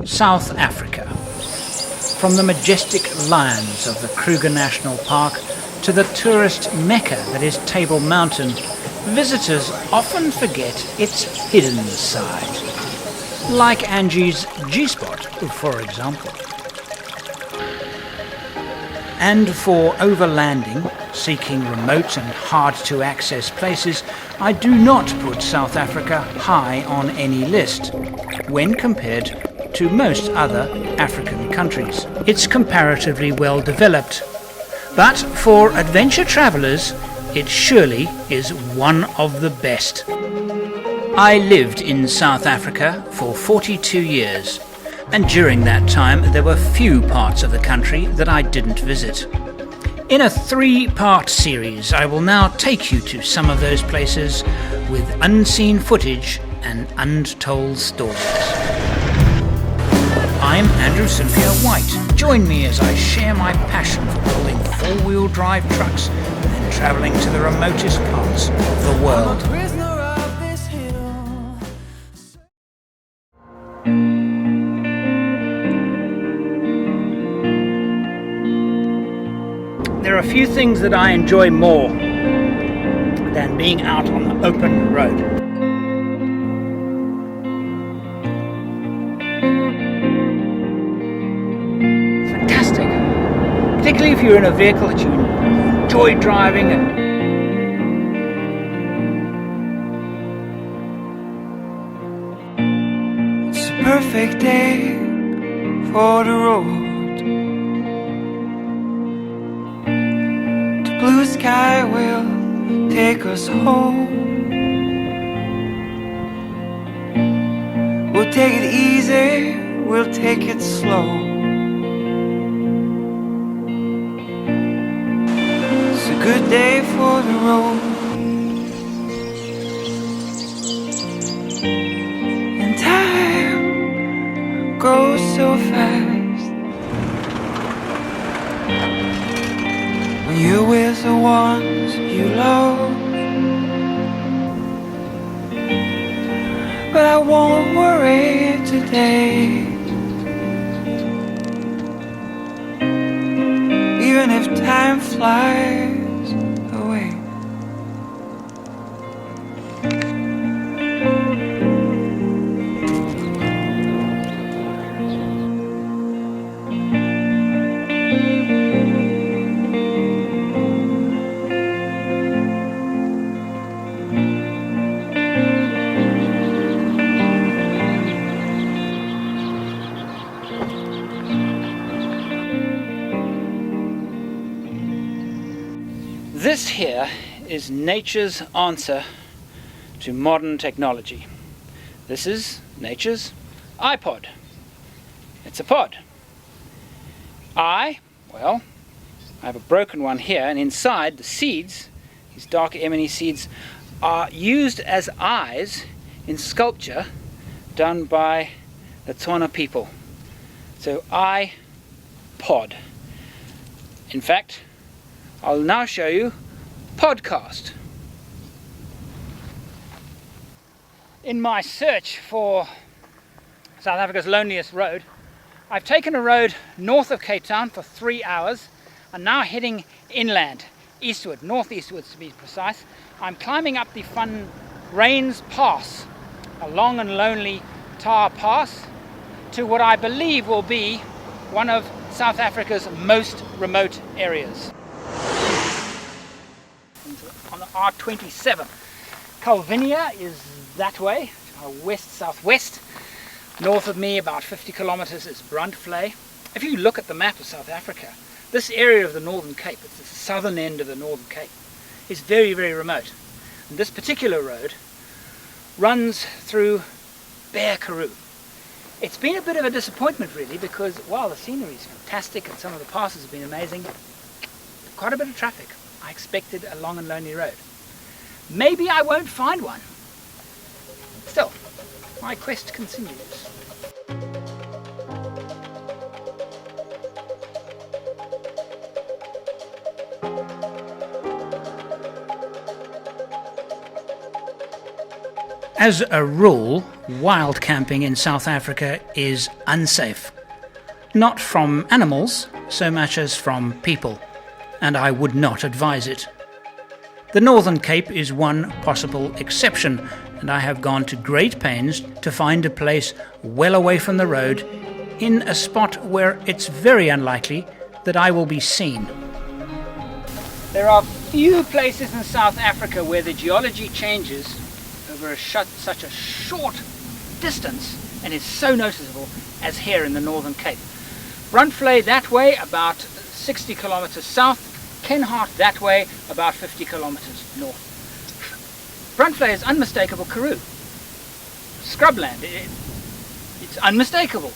South Africa. From the majestic lions of the Kruger National Park to the tourist mecca that is Table Mountain, visitors often forget its hidden side. Like Angie's G-spot, for example. And for overlanding, seeking remote and hard-to-access places, I do not put South Africa high on any list when compared to most other African countries. It's comparatively well developed, but for adventure travellers, it surely is one of the best. I lived in South Africa for 42 years, and during that time there were few parts of the country that I didn't visit. In a 3-part series, I will now take you to some of those places with unseen footage and untold stories. I'm Andrew St Pierre White. Join me as I share my passion for building 4-wheel drive trucks and travelling to the remotest parts of the world. There are a few things that I enjoy more than being out on the open road. Fantastic. Particularly if you're in a vehicle that you enjoy driving It's a perfect day for the road. Blue sky will take us home. We'll take it easy, we'll take it slow. It's a good day for the road. And time goes so fast. You're with the ones you love, but I won't worry today. Even if time flies away. This here is nature's answer to modern technology. This is nature's iPod. It's a pod. I have a broken one here, and inside the seeds, these dark ebony seeds, are used as eyes in sculpture done by the Tswana people. So iPod. In fact, I'll now show you podcast. In my search for South Africa's loneliest road, I've taken a road north of Cape Town for 3 hours and now heading inland, eastward, northeastwards to be precise. I'm climbing up the Van Rhyns Pass, a long and lonely tar pass, to what I believe will be one of South Africa's most remote areas. On the R27. Calvinia is that way, west-southwest. North of me, about 50 kilometers, is Brandtvlei. If you look at the map of South Africa, this area of the Northern Cape, it's the southern end of the Northern Cape, is very, very remote. And this particular road runs through Bare Karoo. It's been a bit of a disappointment really, because while the scenery is fantastic and some of the passes have been amazing, quite a bit of traffic. I expected a long and lonely road. Maybe I won't find one. Still, my quest continues. As a rule, wild camping in South Africa is unsafe. Not from animals so much as from people, and I would not advise it. The Northern Cape is one possible exception, and I have gone to great pains to find a place well away from the road, in a spot where it's very unlikely that I will be seen. There are few places in South Africa where the geology changes over such a short distance and is so noticeable as here in the Northern Cape. Bruntvlei that way, about 60 kilometers south, Kenhardt that way, about 50 kilometers north. Bruntvlei is unmistakable Karoo. Scrubland, it's unmistakable.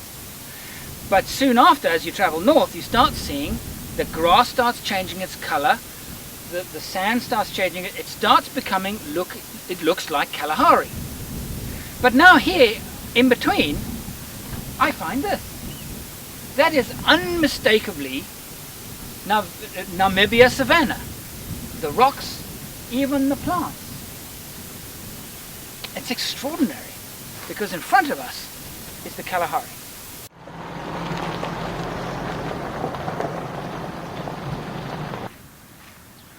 But soon after, as you travel north, you start seeing the grass starts changing its color, the sand starts changing, it starts becoming, it looks like Kalahari. But now here, in between, I find this. That is unmistakably Namibia savanna. The rocks, even the plants. It's extraordinary, because in front of us is the Kalahari.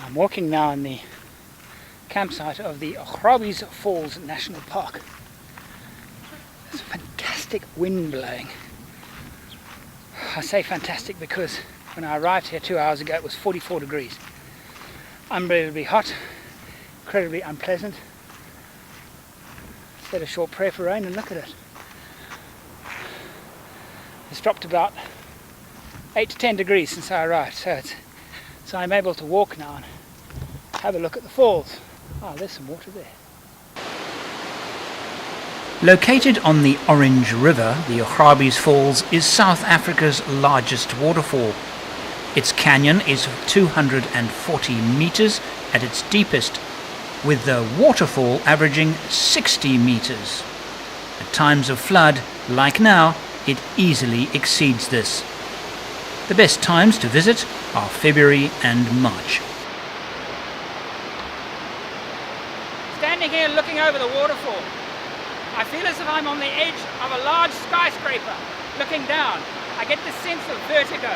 I'm walking now in the campsite of the Ograbis Falls National Park. There's a fantastic wind blowing. I say fantastic because when I arrived here 2 hours ago it was 44 degrees. Unbelievably hot, incredibly unpleasant. Said a short prayer for rain and look at it. It's dropped about 8 to 10 degrees since I arrived, so I'm able to walk now and have a look at the falls. Oh, there's some water there. Located on the Orange River, the Ograbis Falls is South Africa's largest waterfall. Its canyon is 240 meters at its deepest, with the waterfall averaging 60 meters. At times of flood, like now, it easily exceeds this. The best times to visit are February and March. Standing here looking over the waterfall, I feel as if I'm on the edge of a large skyscraper looking down. I get this sense of vertigo,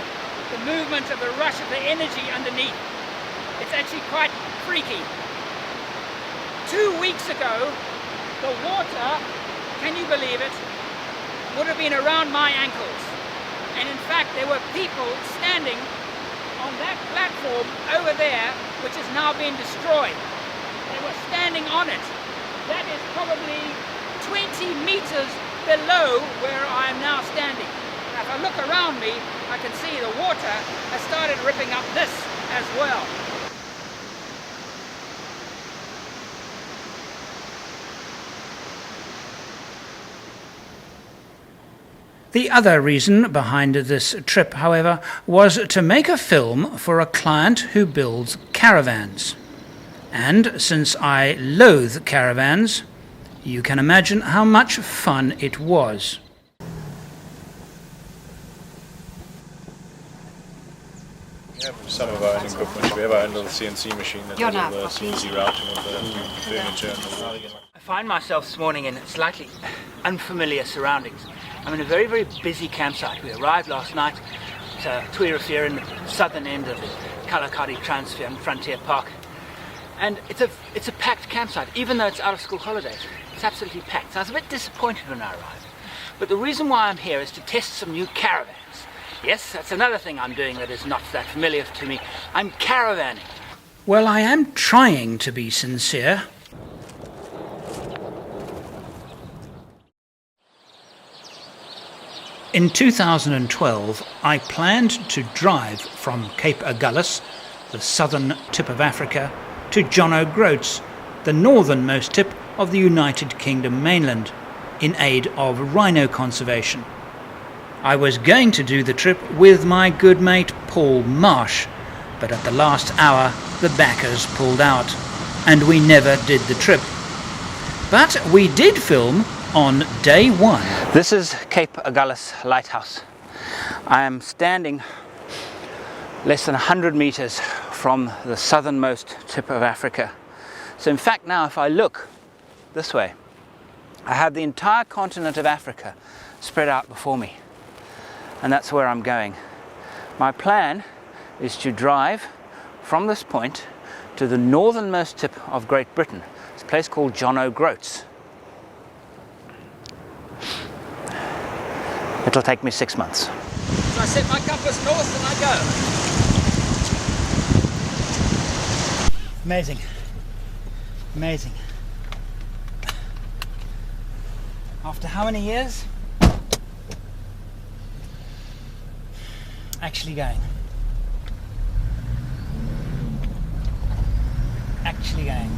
the movement of the rush of the energy underneath. It's actually quite freaky. 2 weeks ago, the water, can you believe it, would have been around my ankles. And in fact, there were people standing on that platform over there, which has now been destroyed. They were standing on it. That is probably 20 meters below where I am now standing. Now, if I look around me, I can see the water has started ripping up this as well. The other reason behind this trip, however, was to make a film for a client who builds caravans. And since I loathe caravans, you can imagine how much fun it was. We have some of our own equipment. We have our own little CNC machine that does all the CNC routing of the furniture and the wall. I find myself this morning in slightly unfamiliar surroundings. I'm in a very, very busy campsite. We arrived last night at Tuirafir in the southern end of the Kalahari Frontier Park. And it's a packed campsite, even though it's out of school holidays. It's absolutely packed. So I was a bit disappointed when I arrived. But the reason why I'm here is to test some new caravans. Yes, that's another thing I'm doing that is not that familiar to me. I'm caravanning. Well, I am trying to be sincere. In 2012, I planned to drive from Cape Agulhas, the southern tip of Africa, to John O'Groats, the northernmost tip of the United Kingdom mainland, in aid of rhino conservation. I was going to do the trip with my good mate Paul Marsh, but at the last hour the backers pulled out, and we never did the trip. But we did film on day one. This is Cape Agulhas Lighthouse. I am standing less than 100 meters from the southernmost tip of Africa. So in fact now if I look this way, I have the entire continent of Africa spread out before me, and that's where I'm going. My plan is to drive from this point to the northernmost tip of Great Britain. It's a place called John O'Groats. It'll take me 6 months. So I set my compass north and I go. Amazing. Amazing. After how many years? Actually going. Actually going.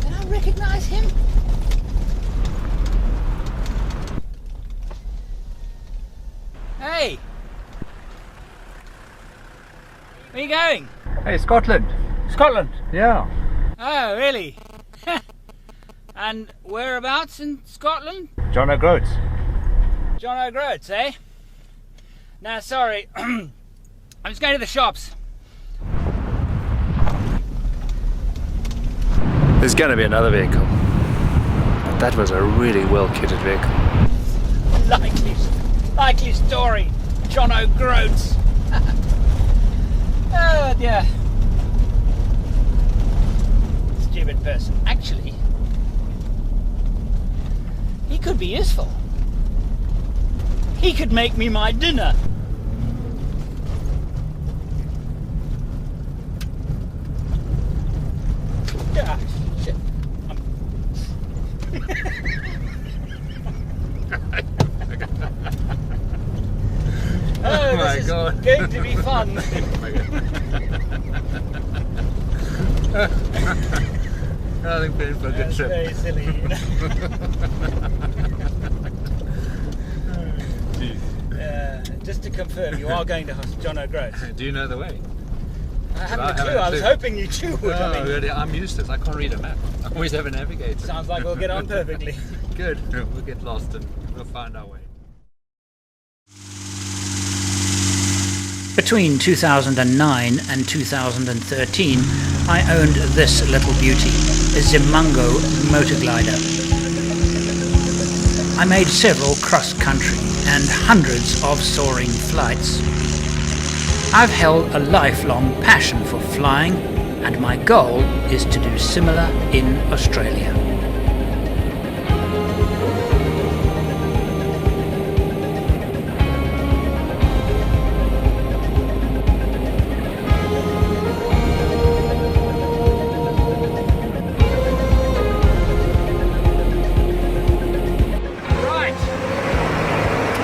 Did I recognize him? Hey! Where are you going? Hey, Scotland. Scotland? Yeah. Oh, really? And whereabouts in Scotland? John O'Groats. John O'Groats, eh? Now, sorry, I'm just going to the shops. There's going to be another vehicle. But that was a really well-kitted vehicle. Likely story, John O'Groats. Oh dear. Stupid person. Actually, he could be useful. He could make me my dinner. Ah, shit. Oh my God. This is going to be fun. I think we're in for a good trip. Very silly. Just to confirm, you are going to John O'Groats. Do you know the way? I haven't a clue. I was hoping you two would. No, really, I'm useless. I can't read a map. I always have a navigator. Sounds like we'll get on perfectly. Good. We'll get lost and we'll find our way. Between 2009 and 2013, I owned this little beauty, a Zimango motor glider. I made several cross-country and hundreds of soaring flights. I've held a lifelong passion for flying, and my goal is to do similar in Australia.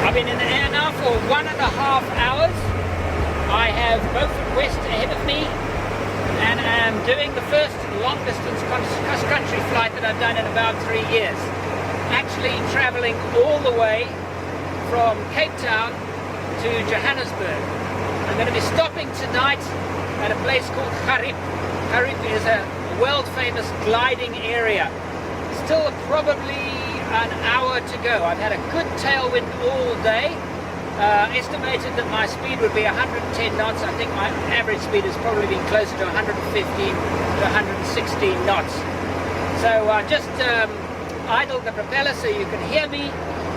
I've been in the air now for 1.5 hours. I have Beaufort West ahead of me and am doing the first long distance cross-country flight that I've done in about 3 years. Actually travelling all the way from Cape Town to Johannesburg. I'm going to be stopping tonight at a place called Harip. Harip is a world famous gliding area. Still probably an hour to go. I've had a good tailwind all day. Estimated that my speed would be 110 knots. I think my average speed has probably been closer to 115 to 116 knots. So just idled the propeller so you can hear me,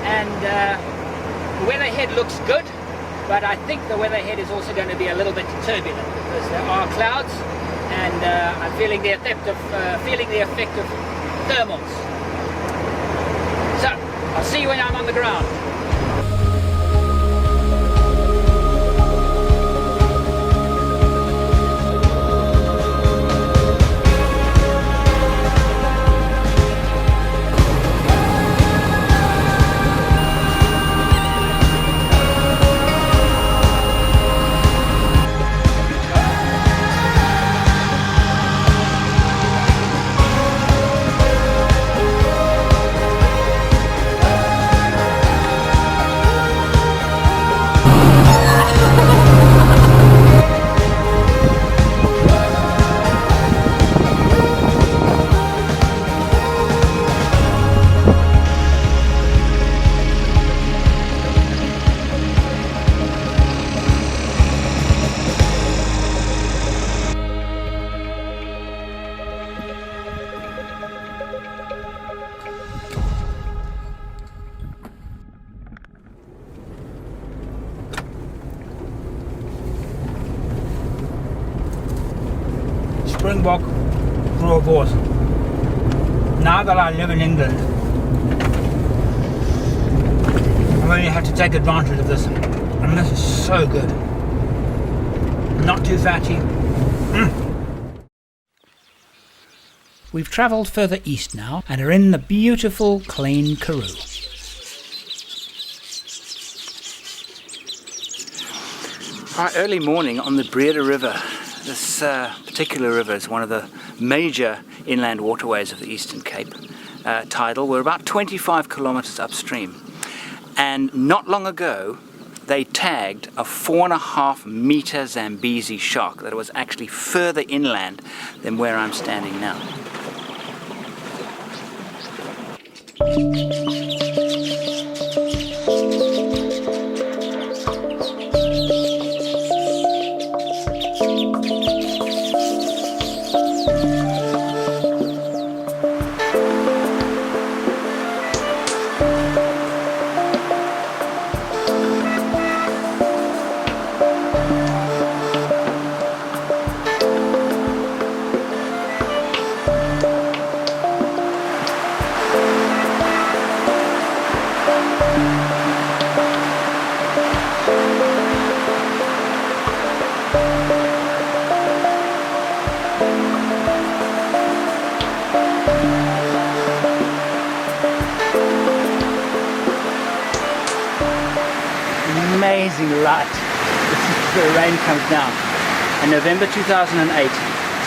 and the weather ahead looks good, but I think the weather ahead is also going to be a little bit turbulent because there are clouds, and I'm feeling the effect of thermals. So, I'll see you when I'm on the ground. Springbok Boerboot. Now that I live in England, I really have to take advantage of this. And this is so good. Not too fatty. We've travelled further east now and are in the beautiful Klein Karoo. Early morning on the Breda River. This particular river is one of the major inland waterways of the Eastern Cape. Tidal, we're about 25 kilometres upstream. And not long ago, they tagged a 4.5 metre Zambezi shark that was actually further inland than where I'm standing now. Amazing light. The rain comes down. In November 2008, it's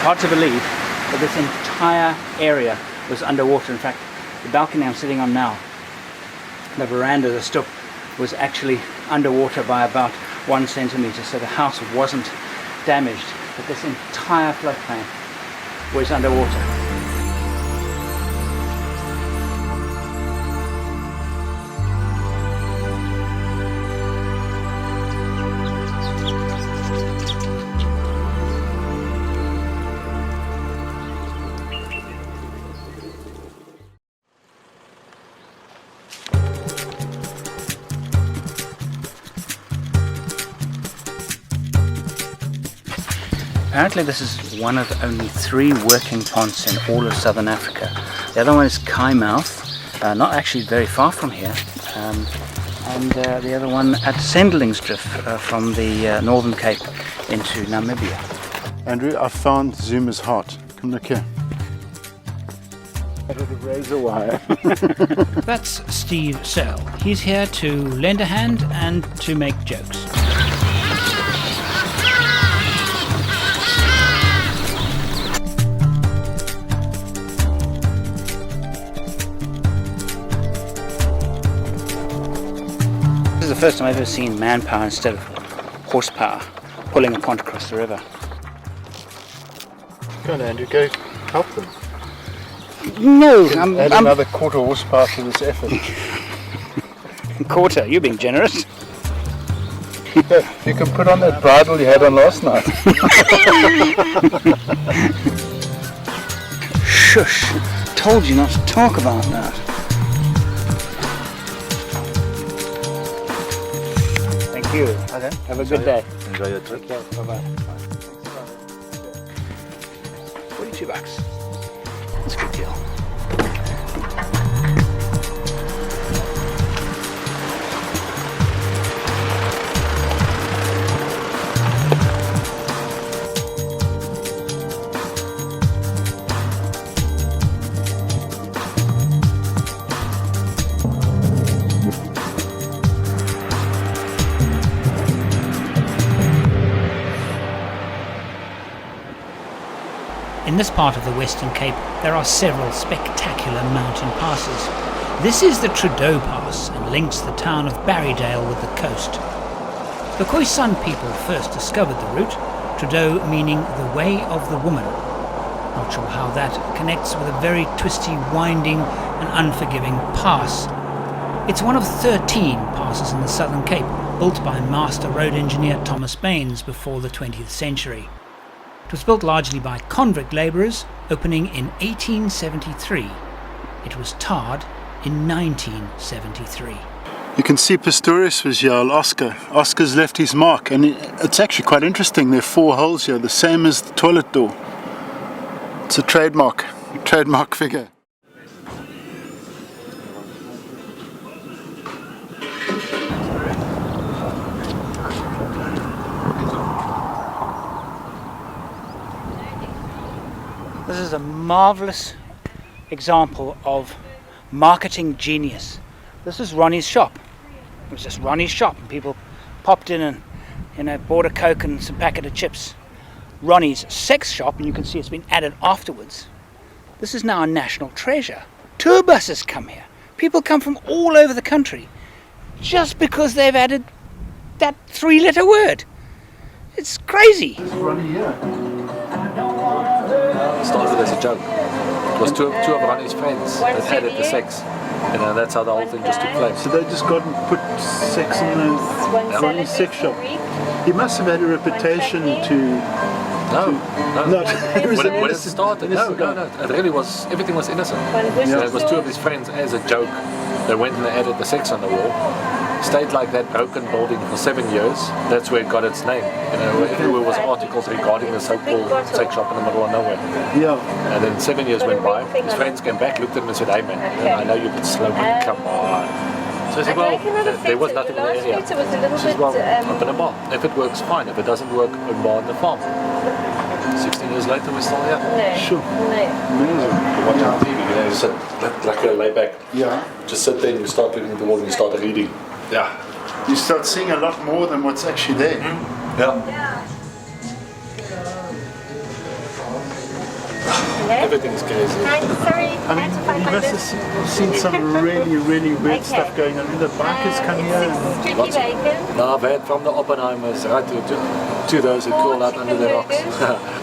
hard to believe that this entire area was underwater. In fact, the balcony I'm sitting on now, the veranda, the stoep, was actually underwater by about 1 centimetre, so the house wasn't damaged, but this entire floodplain was underwater. Apparently this is one of only 3 working ponds in all of southern Africa. The other one is Kaimouth, not actually very far from here, and the other one at Sendlingsdrift from the Northern Cape into Namibia. Andrew, I found Zuma's heart. Come look here. With a razor wire. That's Steve Searle. He's here to lend a hand and to make jokes. This is the first time I've ever seen manpower instead of horsepower pulling a pond across the river. Go on, Andrew, go help them. No, Add another quarter horsepower to this effort. Quarter, you're being generous. You can put on that bridle you had on last night. Shush, told you not to talk about that. Thank you. Okay. Have a good day. Enjoy your trip. Bye-bye. 42 bucks. That's a good deal. In this part of the Western Cape, there are several spectacular mountain passes. This is the Trudeau Pass and links the town of Barrydale with the coast. The Khoisan people first discovered the route, Trudeau meaning the way of the woman. Not sure how that connects with a very twisty, winding and unforgiving pass. It's one of 13 passes in the Southern Cape, built by master road engineer Thomas Baines before the 20th century. It was built largely by convict labourers, opening in 1873. It was tarred in 1973. You can see Pistorius was here, Oscar. Oscar's left his mark, and it's actually quite interesting. There are 4 holes here, the same as the toilet door. It's a trademark figure. This is a marvellous example of marketing genius. This is Ronnie's shop. It was just Ronnie's shop, and people popped in and bought a Coke and some packet of chips. Ronnie's sex shop, and you can see it's been added afterwards. This is now a national treasure. Tour buses come here. People come from all over the country just because they've added that 3-letter word. It's crazy. This is Ronnie here. Started as a joke. It was two of Ronnie's friends that added the sex. You know, that's how the whole thing just took place. So they just got and put sex in the Ronnie's sex shop. He must have had a reputation to... No. When it started, no. It really was, everything was innocent. So it was two of his friends as a joke. They went and they added the sex on the wall. Stayed like that broken building for 7 years. That's where it got its name. You know, everywhere was articles regarding the so-called sex shop in the middle of nowhere. Yeah. And then 7 years went by. His friends came back, looked at him and said, "Hey man, you know, I know you're a bit slow, but come on." So I said, well, there was nothing in the area. He said, well, open a bar. If it works, fine. If it doesn't work, open a bar on the farm. 16 years later, we're still here. Sure. Amazing. Watch on TV, you know, sit like a lay back. Yeah. Just sit there and you start looking at the wall and you start reading. Yeah. You start seeing a lot more than what's actually there. Yeah. Everything is crazy. Sorry, I mean, you must have seen some really weird stuff going on. The bikers come here and... Turkey bacon. No, I've had from the Oppenheimers right to those who crawl out under the rocks.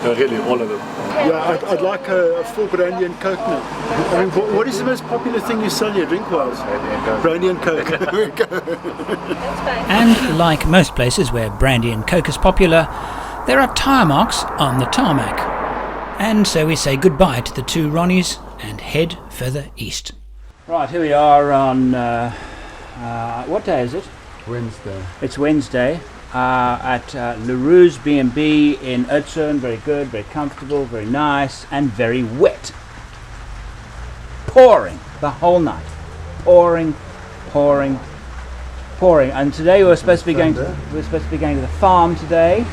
No, really, all of them. Yeah, I'd like a full brandy and coke now. I mean, what is the most popular thing you sell here, drink-wise? Brandy and coke. There we go. And like most places where brandy and coke is popular, there are tyre marks on the tarmac. And so we say goodbye to the two Ronnies and head further east. Right, here we are on, what day is it? Wednesday. It's Wednesday at Leroux's B&B in Oudtshoorn. Very good, very comfortable, very nice, and very wet. Pouring the whole night. Pouring. And today we were supposed to be going to the farm today.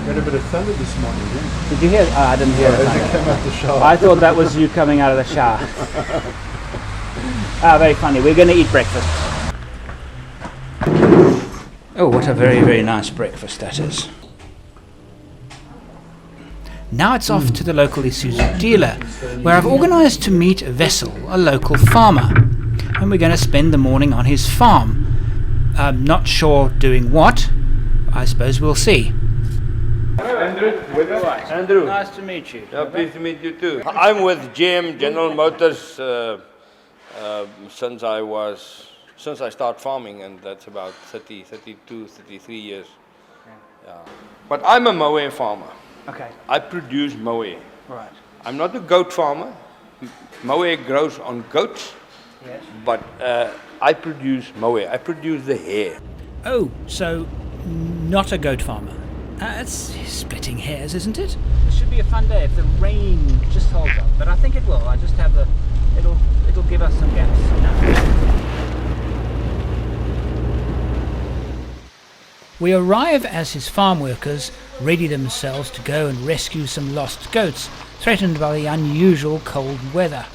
We had a bit of thunder this morning, didn't you? Did you hear? Oh, I didn't hear it. As you came out the shower. I thought that was you coming out of the shower. Very funny. We're going to eat breakfast. Oh, what a very nice breakfast that is. Now it's off to the local Isuzu dealer, where I've organised to meet Wessel, a local farmer. And we're going to spend the morning on his farm. I'm not sure doing what. I suppose we'll see. Andrew. Nice to meet you. Yeah, pleased to meet you too. I'm with GM, General Motors, since I started farming, and that's about 33 years. Yeah. But I'm a moe farmer. Okay. I produce moe. Right. I'm not a goat farmer. Moe grows on goats, Yes. but I produce moe. I produce the hair. Oh, so not a goat farmer. It's splitting hairs, isn't it? It should be a fun day if the rain just holds up, but I think it will. I just have it'll give us some gaps. We arrive as his farm workers ready themselves to go and rescue some lost goats threatened by the unusual cold weather.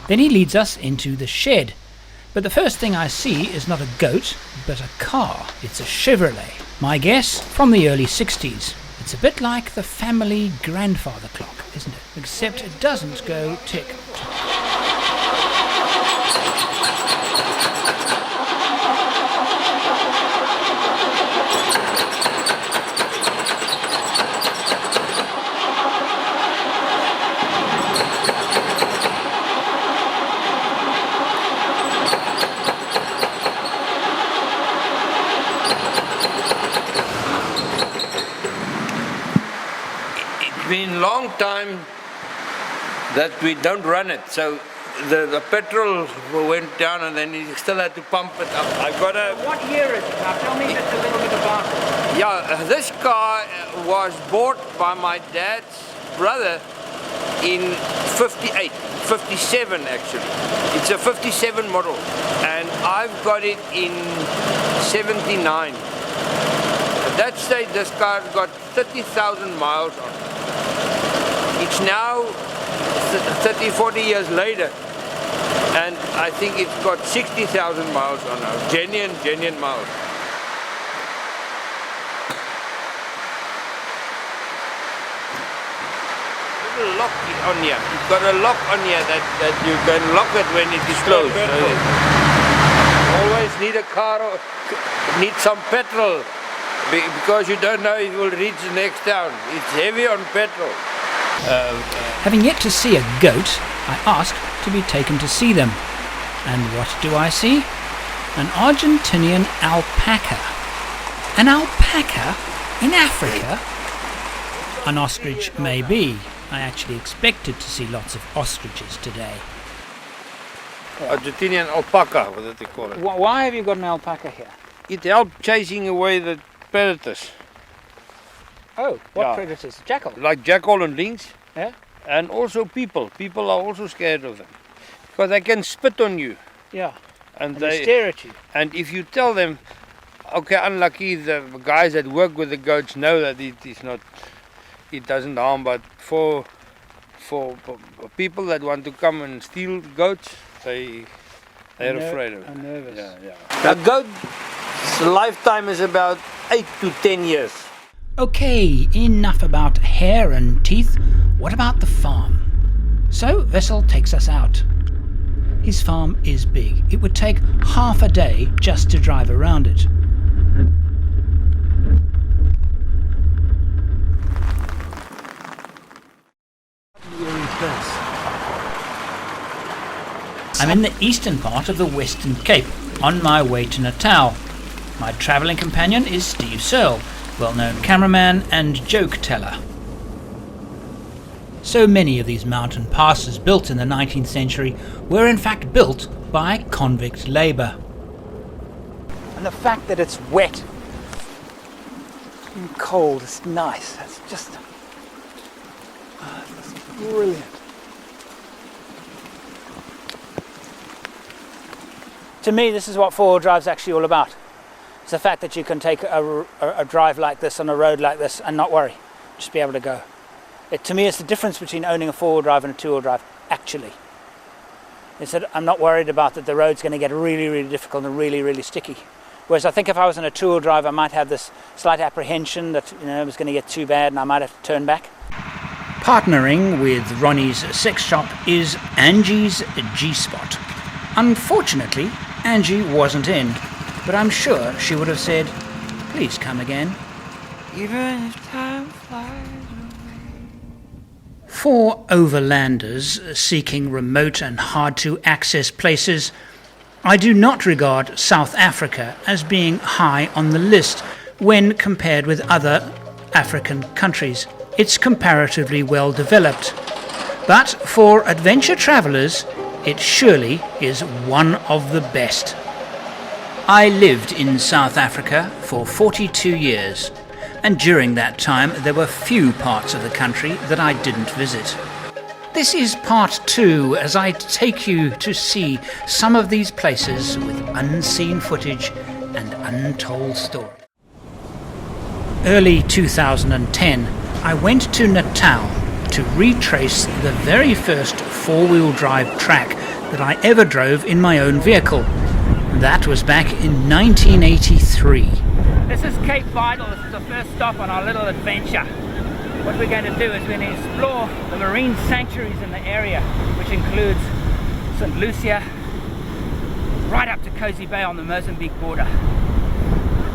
Then he leads us into the shed. But the first thing I see is not a goat, but a car. It's a Chevrolet. My guess, from the early 60s. It's a bit like the family grandfather clock, isn't it? Except it doesn't go tick-tock. Been a long time that we don't run it, so the petrol went down and then you still had to pump it up. I've got a... What year is it? Now tell me just a little bit about it. Yeah, this car was bought by my dad's brother in 58, 57 actually. It's a 57 model, and I've got it in 79. At that stage, this car's got 30,000 miles on it. It's now 30, 40 years later, and I think it's got 60,000 miles on now. Genuine miles. Little lock on here. It's got a lock on here that you can lock it when it is closed. Always need a car or need some petrol because you don't know if it will reach the next town. It's heavy on petrol. Having yet to see a goat, I asked to be taken to see them. And what do I see? An Argentinian alpaca. An alpaca in Africa? An ostrich may be. I actually expected to see lots of ostriches today. Argentinian alpaca, what do they call it? Why have you got an alpaca here? It helps chasing away the predators. Oh, what Yeah. predators? Jackal? Like jackal and lynx. Yeah? And also people. People are also scared of them. Because they can spit on you. Yeah. And And they stare at you. And if you tell them, okay, unlucky, the guys that work with the goats know that it doesn't harm, but for people that want to come and steal goats, they're afraid of it. I'm nervous. Yeah. A goat's lifetime is about 8 to 10 years. Okay, enough about hair and teeth. What about the farm? So Wessel takes us out. His farm is big. It would take half a day just to drive around it. I'm in the eastern part of the Western Cape, on my way to Natal. My travelling companion is Steve Searle, well-known cameraman and joke teller. So many of these mountain passes built in the 19th century were in fact built by convict labour. And the fact that it's wet and cold is nice. It's just it's brilliant. To me, this is what four-wheel drive is actually all about. It's the fact that you can take a drive like this on a road like this and not worry, just be able to go. To me, it's the difference between owning a four-wheel drive and a two-wheel drive, actually. Is that I'm not worried about that the road's going to get really, really difficult and really, really sticky. Whereas I think if I was in a two-wheel drive, I might have this slight apprehension that it was going to get too bad and I might have to turn back. Partnering with Ronnie's sex shop is Angie's G-Spot. Unfortunately, Angie wasn't in, but I'm sure she would have said, "Please come again." Even if time flies. For overlanders seeking remote and hard-to-access places, I do not regard South Africa as being high on the list when compared with other African countries. It's comparatively well developed. But for adventure travellers, it surely is one of the best. I lived in South Africa for 42 years. And during that time there were few parts of the country that I didn't visit. This is part 2 as I take you to see some of these places with unseen footage and untold stories. Early 2010, I went to Natal to retrace the very first four-wheel drive track that I ever drove in my own vehicle. That was back in 1983. This is Cape Vital. This is the first stop on our little adventure. What we're going to do is we're going to explore the marine sanctuaries in the area, which includes St Lucia, right up to Cozy Bay on the Mozambique border.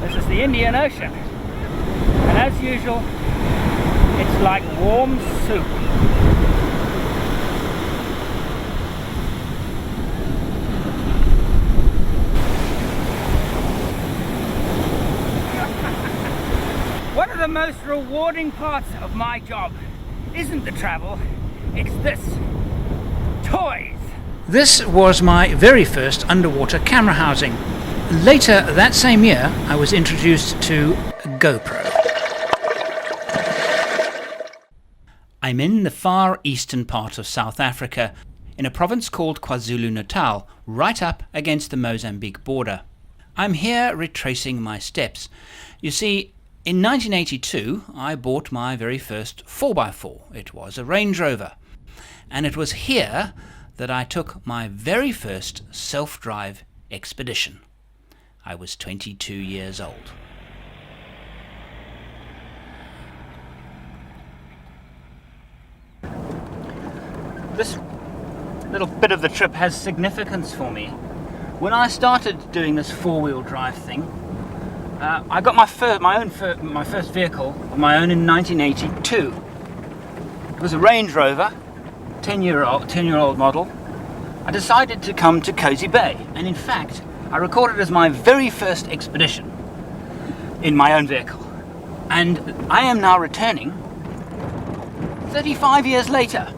This is the Indian Ocean. And as usual, it's like warm soup. One of the most rewarding parts of my job isn't the travel, it's this. Toys! This was my very first underwater camera housing. Later that same year, I was introduced to GoPro. I'm in the far eastern part of South Africa, in a province called KwaZulu-Natal, right up against the Mozambique border. I'm here retracing my steps. You see, in 1982 I bought my very first 4x4. It was a Range Rover. And it was here that I took my very first self-drive expedition. I was 22 years old. This little bit of the trip has significance for me. When I started doing this four-wheel drive thing, I got my first vehicle of my own in 1982. It was a Range Rover, 10-year-old model. I decided to come to Cozy Bay, and in fact, I recorded as my very first expedition in my own vehicle. And I am now returning 35 years later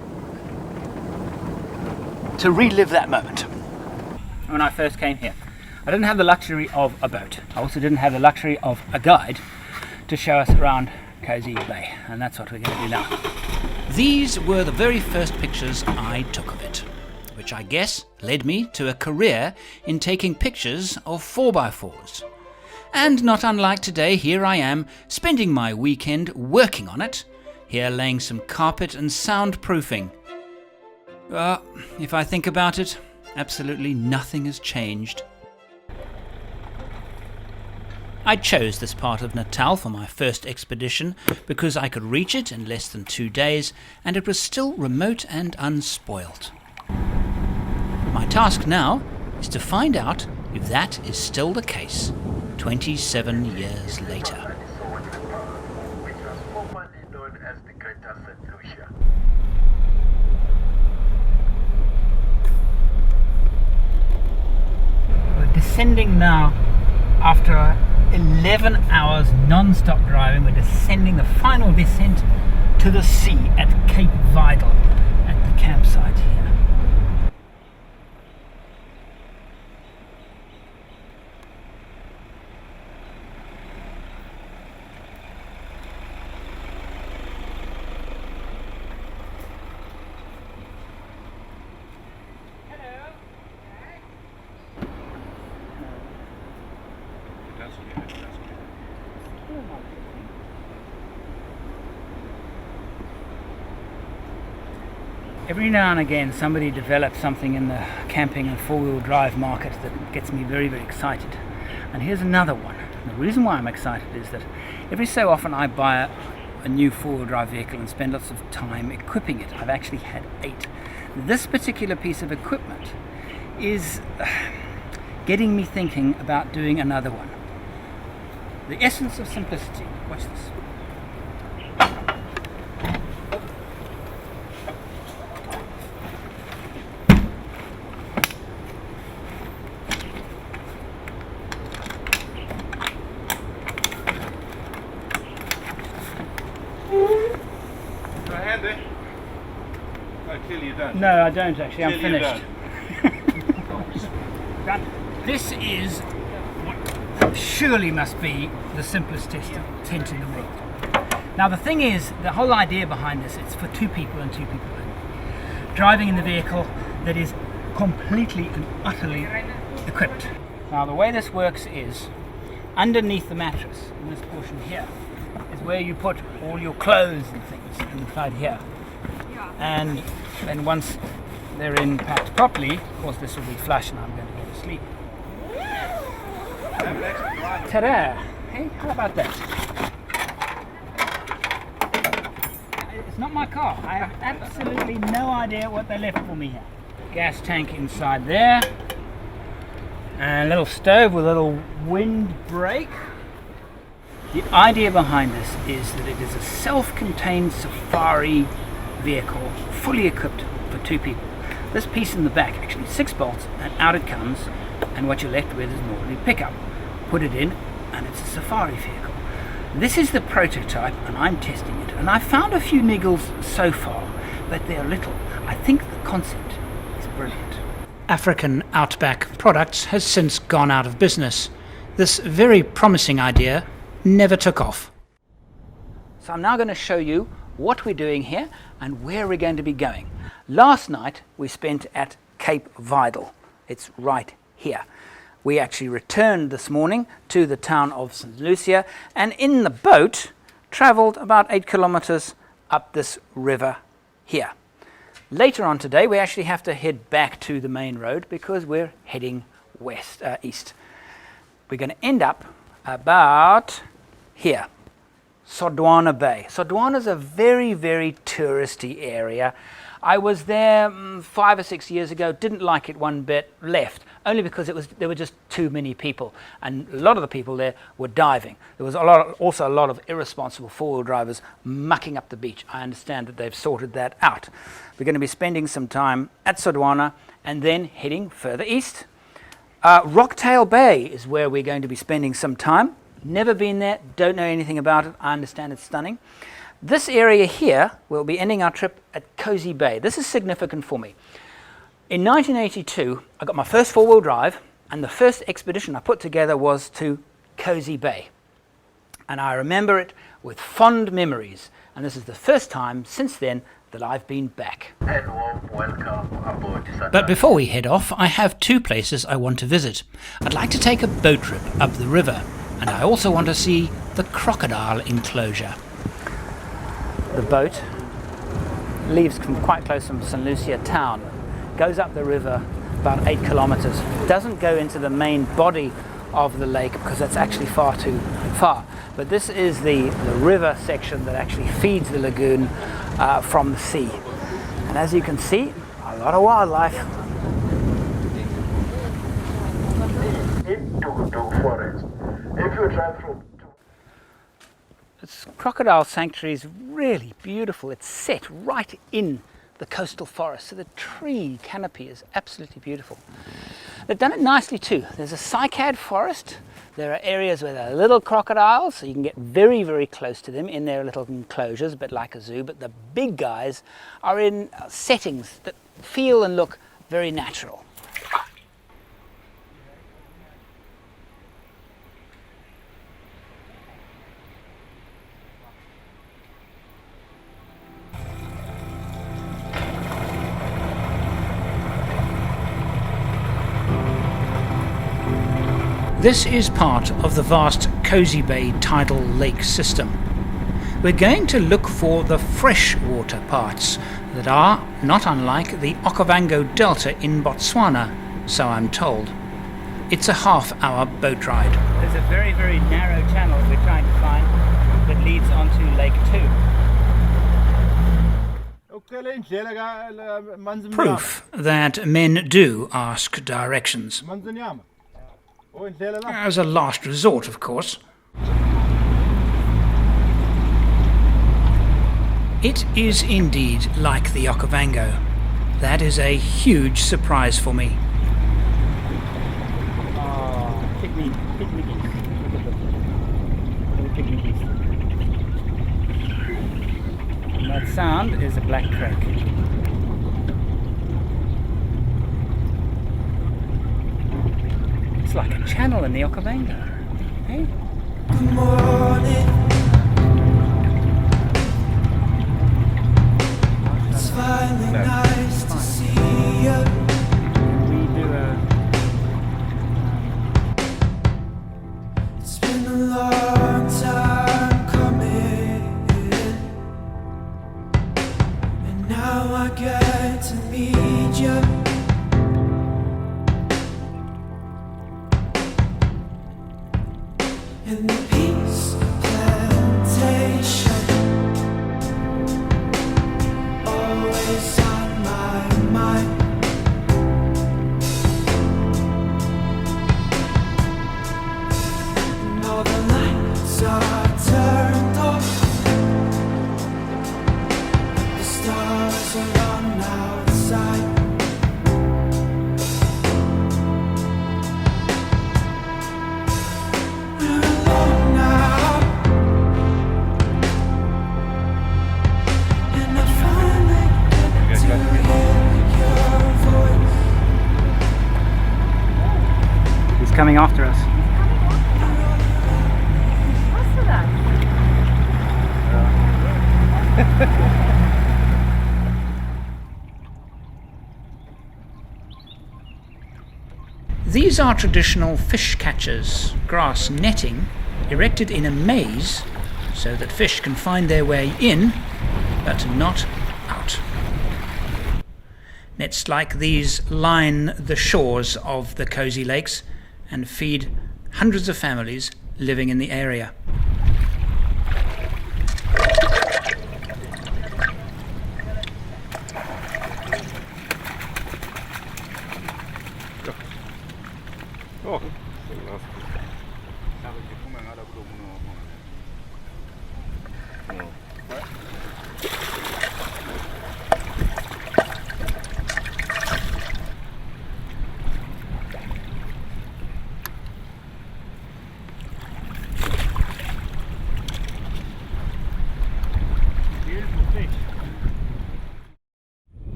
to relive that moment. When I first came here, I didn't have the luxury of a boat. I also didn't have the luxury of a guide to show us around Cozy Bay, and that's what we're going to do now. These were the very first pictures I took of it, which I guess led me to a career in taking pictures of 4x4s. And not unlike today, here I am, spending my weekend working on it, here laying some carpet and soundproofing. If I think about it, absolutely nothing has changed. I chose this part of Natal for my first expedition because I could reach it in less than 2 days and it was still remote and unspoilt. My task now is to find out if that is still the case 27 years later. Descending now after 11 hours non-stop driving. We're descending the final descent to the sea at Cape Vidal at the campsite here. Every now and again somebody develops something in the camping and four-wheel drive market that gets me very, very excited. And here's another one. And the reason why I'm excited is that every so often I buy a new four-wheel drive vehicle and spend lots of time equipping it. I've actually had 8. This particular piece of equipment is getting me thinking about doing another one. The essence of simplicity. Watch this. No, I don't actually. I'm finished. This is what surely must be the simplest tent in the world. Now the thing is, the whole idea behind this, it's for 2 people and 2 people only. Driving in the vehicle that is completely and utterly equipped. Now the way this works is, underneath the mattress, in this portion here, is where you put all your clothes and things inside here. And then once they're in packed properly, of course this will be flush and I'm going to go to sleep. Ta-da! Hey, how about that? It's not my car. I have absolutely no idea what they left for me here. Gas tank inside there. And a little stove with a little windbreak. The idea behind this is that it is a self-contained safari vehicle, fully equipped for 2 people. This piece in the back, actually 6 bolts, and out it comes, and what you're left with is an ordinary pickup. Put it in, and it's a safari vehicle. This is the prototype, and I'm testing it, and I've found a few niggles so far, but they're little. I think the concept is brilliant. African Outback Products has since gone out of business. This very promising idea never took off. So I'm now going to show you what we're doing here and where we're going to be going. Last night we spent at Cape Vidal. It's right here. We actually returned this morning to the town of St Lucia, and in the boat travelled about 8 kilometres up this river here. Later on today we actually have to head back to the main road because we're heading east. We're going to end up about here, Sodwana Bay. Sodwana is a very, very touristy area. I was there 5 or 6 years ago, didn't like it one bit, left, only because there were just too many people, and a lot of the people there were diving. There was also a lot of irresponsible four-wheel drivers mucking up the beach. I understand that they've sorted that out. We're going to be spending some time at Sodwana and then heading further east. Rocktail Bay is where we're going to be spending some time. Never been there, don't know anything about it. I understand it's stunning. This area here, we'll be ending our trip at Cozy Bay. This is significant for me. In 1982, I got my first four-wheel drive, and the first expedition I put together was to Cozy Bay. And I remember it with fond memories. And this is the first time since then that I've been back. But before we head off, I have two places I want to visit. I'd like to take a boat trip up the river, and I also want to see the crocodile enclosure. The boat leaves from quite close from St Lucia town, goes up the river about 8 kilometres, doesn't go into the main body of the lake because that's actually far too far. But this is the river section that actually feeds the lagoon from the sea. And as you can see, a lot of wildlife. Into forest. If you drive through. This crocodile sanctuary is really beautiful. It's set right in the coastal forest, so the tree canopy is absolutely beautiful. They've done it nicely too. There's a cycad forest. There are areas where there are little crocodiles, so you can get very, very close to them in their little enclosures, a bit like a zoo, but the big guys are in settings that feel and look very natural. This is part of the vast Cozy Bay tidal lake system. We're going to look for the freshwater parts that are not unlike the Okavango Delta in Botswana, so I'm told. It's a half-hour boat ride. There's a very, very narrow channel we're trying to find that leads onto Lake 2. Proof that men do ask directions. As a last resort, of course. It is indeed like the Okavango. That is a huge surprise for me. Pygmy geese. Look at them. Little pygmy geese. And that sound is a black crake. It's like a channel in the Okavango. Hey? Good morning. It's finally nice to see you. We do It's been a long time coming, and now I get to meet you. And the peace of These are traditional fish catchers, grass netting erected in a maze so that fish can find their way in but not out. Nets like these line the shores of the cozy lakes and feed hundreds of families living in the area.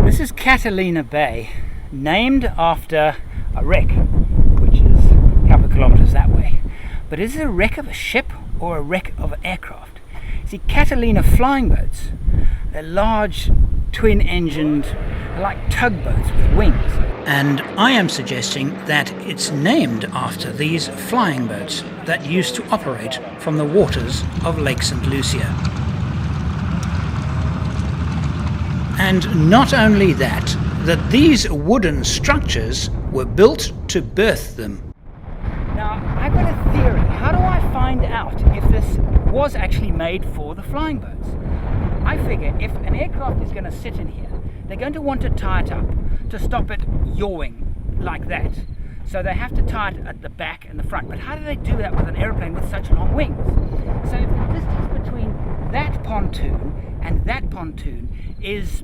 This is Catalina Bay, named after a wreck, which is a couple of kilometers that way. But is it a wreck of a ship or a wreck of an aircraft? See, Catalina flying boats, they're large, twin-engined, like tugboats with wings. And I am suggesting that it's named after these flying boats that used to operate from the waters of Lake St Lucia. And not only that these wooden structures were built to berth them. Now, I've got a theory. How do I find out if this was actually made for the flying boats? I figure if an aircraft is going to sit in here, they're going to want to tie it up to stop it yawing like that. So they have to tie it at the back and the front. But how do they do that with an airplane with such long wings? So if the distance between that pontoon and that pontoon is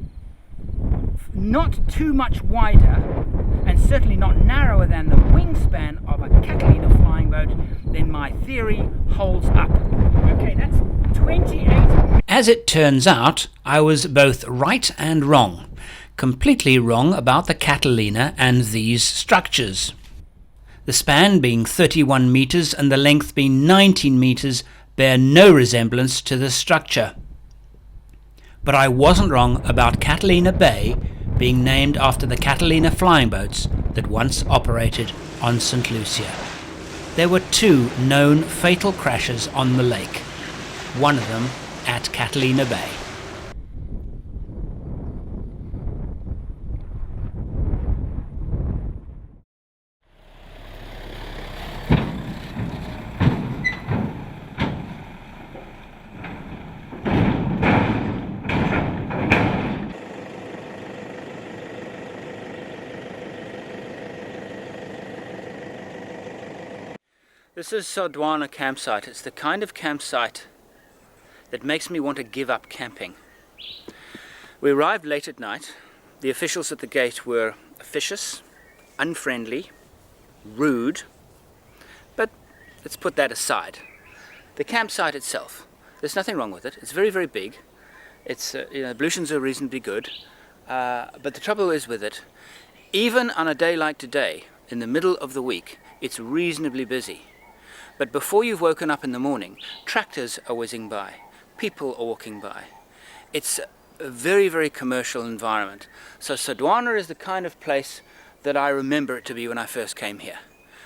not too much wider and certainly not narrower than the wingspan of a Catalina flying boat, then my theory holds up. Okay, that's 28. As it turns out, I was both right and wrong. Completely wrong about the Catalina and these structures. The span being 31 meters and the length being 19 meters bear no resemblance to the structure. But I wasn't wrong about Catalina Bay being named after the Catalina flying boats that once operated on St Lucia. There were 2 known fatal crashes on the lake, one of them at Catalina Bay. This is Sodwana campsite. It's the kind of campsite that makes me want to give up camping. We arrived late at night. The officials at the gate were officious, unfriendly, rude, but let's put that aside. The campsite itself, there's nothing wrong with it. It's very, very big. It's ablutions are reasonably good, but the trouble is with it, even on a day like today, in the middle of the week, it's reasonably busy. But before you've woken up in the morning, tractors are whizzing by, people are walking by. It's a very, very commercial environment. So Sodwana is the kind of place that I remember it to be when I first came here.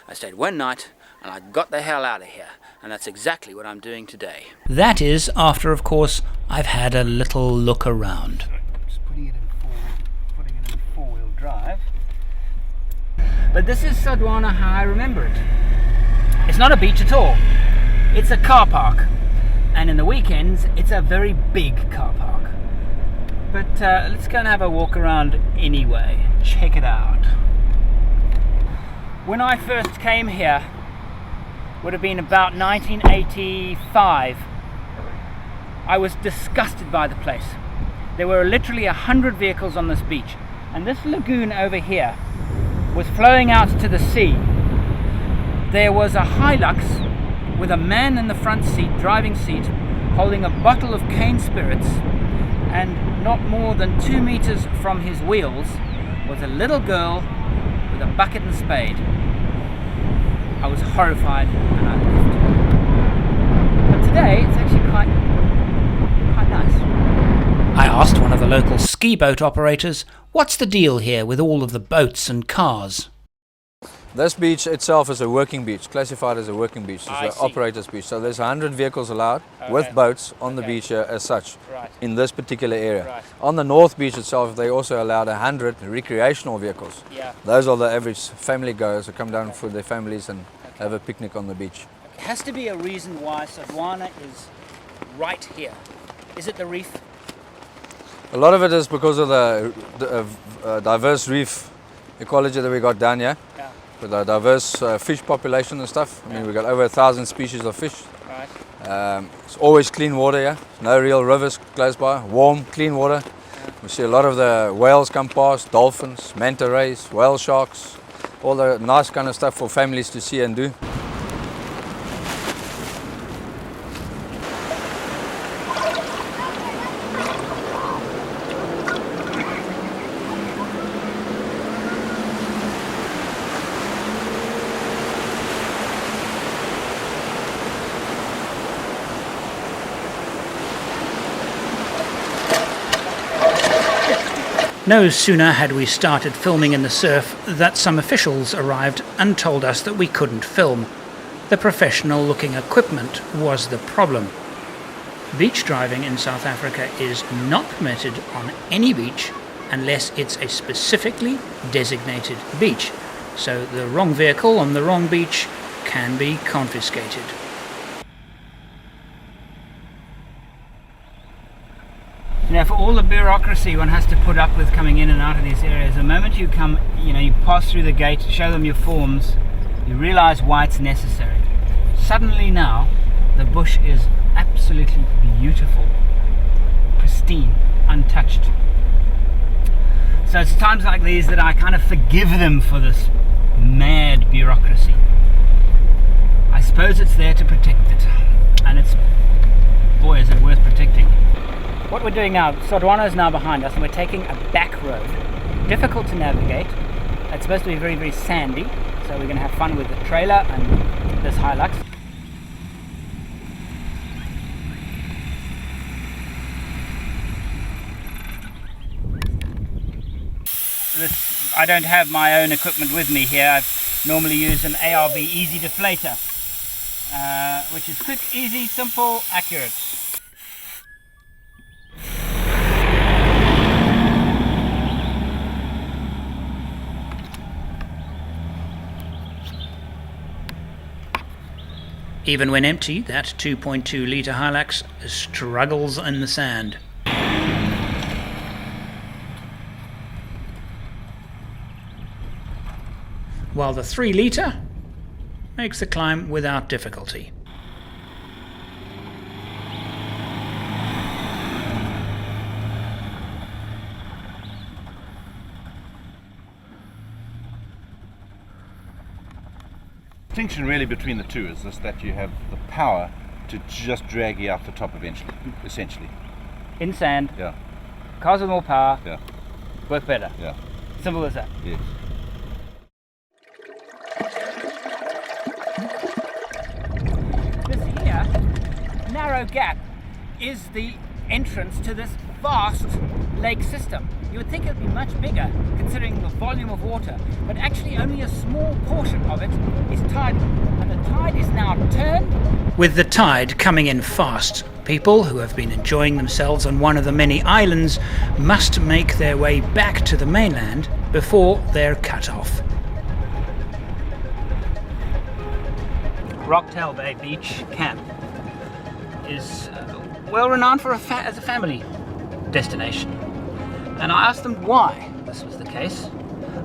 I stayed one night and I got the hell out of here, and that's exactly what I'm doing today. That is after, of course, I've had a little look around. Just putting it in four-wheel drive. But this is Sodwana how I remember it. It's not a beach at all. It's a car park. And in the weekends, it's a very big car park. But let's go and have a walk around anyway. Check it out. When I first came here, would have been about 1985. I was disgusted by the place. There were literally 100 vehicles on this beach. And this lagoon over here was flowing out to the sea. There was a Hilux with a man in the front seat, driving seat, holding a bottle of cane spirits, and not more than 2 meters from his wheels was a little girl with a bucket and spade. I was horrified and I left. But today it's actually quite nice. asked one of the local ski boat operators, what's the deal here with all of the boats and cars? This beach itself is a working beach, classified as a working beach. It's an operator's beach. So there's 100 vehicles allowed with boats on the beach as such in this particular area. On the North Beach itself, they also allowed 100 recreational vehicles. Those are the average family goers who come down for their families and have a picnic on the beach. There has to be a reason why Sodwana is right here. Is it the reef? A lot of it is because of the diverse reef ecology that we got down here. With a diverse fish population and stuff. I mean, we've got over 1,000 species of fish. It's always clean water here. No real rivers close by. Warm, clean water. We see a lot of the whales come past, dolphins, manta rays, whale sharks, all the nice kind of stuff for families to see and do. No sooner had we started filming in the surf that some officials arrived and told us that we couldn't film. The professional-looking equipment was the problem. Beach driving in South Africa is not permitted on any beach unless it's a specifically designated beach, so the wrong vehicle on the wrong beach can be confiscated. You know, for all the bureaucracy one has to put up with coming in and out of these areas, the moment you come, you pass through the gate, show them your forms, you realize why it's necessary. Suddenly now, the bush is absolutely beautiful, pristine, untouched. So it's times like these that I kind of forgive them for this mad bureaucracy. I suppose it's there to protect it, and boy, is it worth protecting. What we're doing now, Sodwana is now behind us and we're taking a back road. Difficult to navigate. It's supposed to be very, very sandy, so we're going to have fun with the trailer and this Hilux. I don't have my own equipment with me here. I normally use an ARB Easy Deflator, which is quick, easy, simple, accurate. Even when empty, that 2.2 litre Hilux struggles in the sand. While the 3 litre makes the climb without difficulty. The distinction really between the two is this, that you have the power to just drag you out the top eventually, essentially. In sand. Yeah. Cars with more power. Yeah. Work better. Yeah. Simple as that. Yes. This here, narrow gap, is the entrance to this vast lake system. You would think it would be much bigger considering the volume of water, but actually only a small portion of it is tidal, and the tide is now turned. With the tide coming in fast, people who have been enjoying themselves on one of the many islands must make their way back to the mainland before they're cut off. Rocktail Bay Beach Camp is well renowned for as a family destination. And I asked them why this was the case.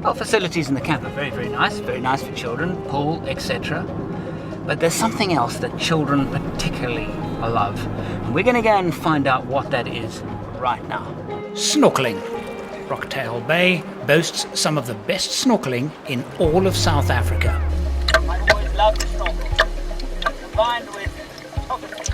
Well, facilities in the camp are very, very nice for children, pool, etc. But there's something else that children particularly love. And we're going to go and find out what that is right now. Snorkeling. Rocktail Bay boasts some of the best snorkeling in all of South Africa. I always love to snorkel, combined with photography.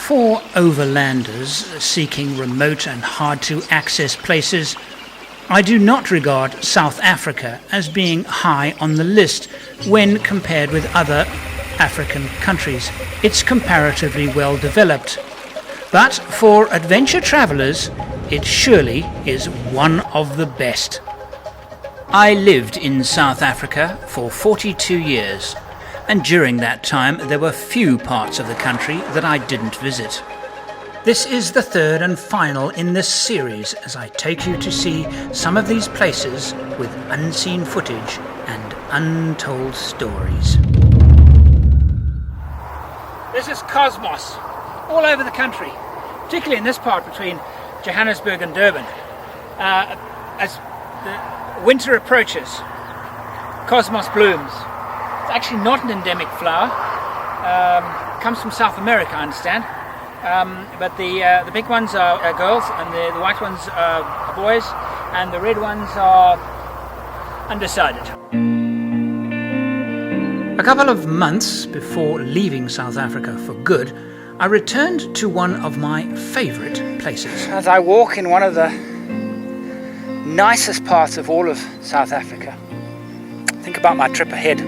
For overlanders seeking remote and hard-to-access places, I do not regard South Africa as being high on the list when compared with other African countries. It's comparatively well developed. But for adventure travellers, it surely is one of the best. I lived in South Africa for 42 years, and during that time there were few parts of the country that I didn't visit. This is the third and final in this series as I take you to see some of these places with unseen footage and untold stories. This is cosmos all over the country, particularly in this part between Johannesburg and Durban. As the winter approaches, cosmos blooms. It's actually not an endemic flower. Comes from South America, I understand. But the big ones are girls, and the white ones are boys, and the red ones are undecided. A couple of months before leaving South Africa for good, I returned to one of my favourite places. As I walk in one of the nicest parts of all of South Africa, think about my trip ahead.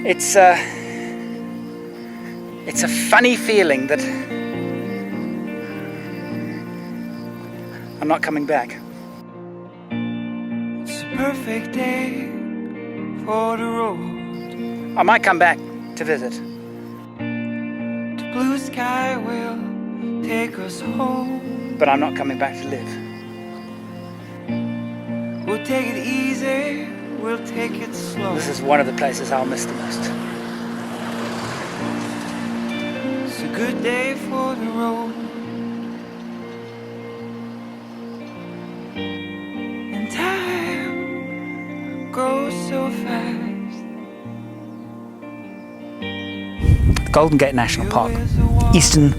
It's a funny feeling that I'm not coming back. It's a perfect day for the road. I might come back to visit. The blue sky will take us home. But I'm not coming back to live. We'll take it easy, we'll take it slow. This is one of the places I'll miss the most. It's a good day for the road. And time goes so fast. Golden Gate National Park, Eastern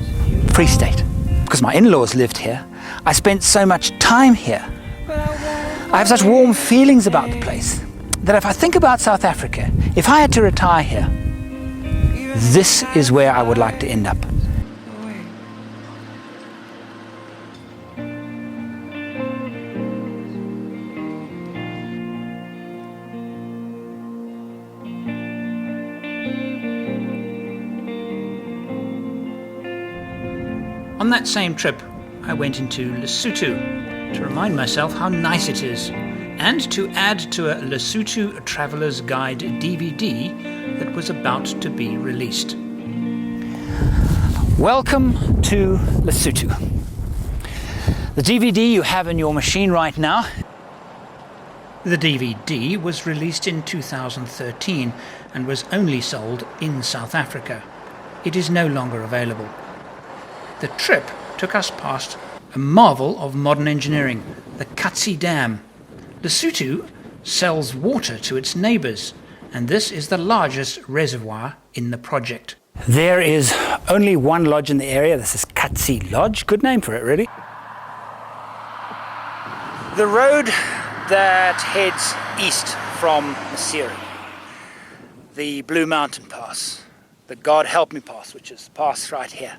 Free State. Because my in-laws lived here, I spent so much time here. I have such warm feelings about the place that if I think about South Africa, if I had to retire here, this is where I would like to end up. On that same trip, I went into Lesotho to remind myself how nice it is, and to add to a Lesotho Traveller's Guide DVD that was about to be released. Welcome to Lesotho. The DVD you have in your machine right now. The DVD was released in 2013 and was only sold in South Africa. It is no longer available. The trip took us past a marvel of modern engineering, the Katsi Dam. Lesotho sells water to its neighbours, and this is the largest reservoir in the project. There is only one lodge in the area. This is Katsi Lodge. Good name for it, really. The road that heads east from Maseru, the Blue Mountain Pass, the God Help Me Pass, which is the pass right here.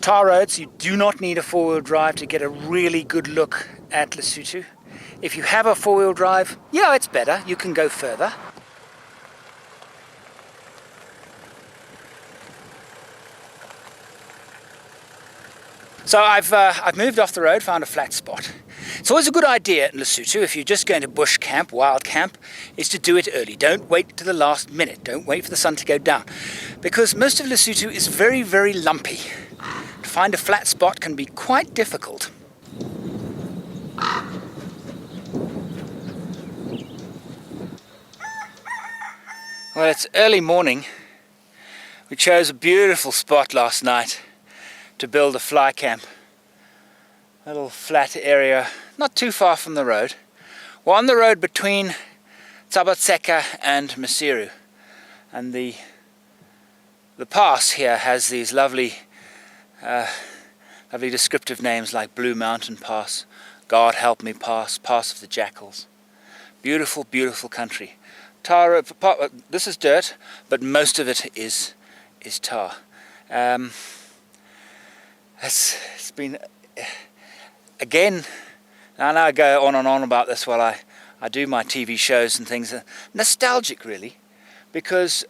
Tar roads, you do not need a four-wheel drive to get a really good look at Lesotho. If you have a four-wheel drive, yeah, it's better. You can go further. So I've moved off the road, found a flat spot. It's always a good idea in Lesotho, if you're just going to bush camp, wild camp, is to do it early. Don't wait to the last minute. Don't wait for the sun to go down. Because most of Lesotho is very, very lumpy. To find a flat spot can be quite difficult. Well, it's early morning. We chose a beautiful spot last night to build a fly camp. A little flat area, not too far from the road. We're on the road between Tsabatseka and Maseru. And the pass here has these lovely descriptive names like Blue Mountain Pass, God Help Me Pass, Pass of the Jackals. Beautiful, beautiful country. This is dirt, but most of it is is tar. It's been, again, I know I go on and on about this while I do my TV shows and things. Nostalgic, really, because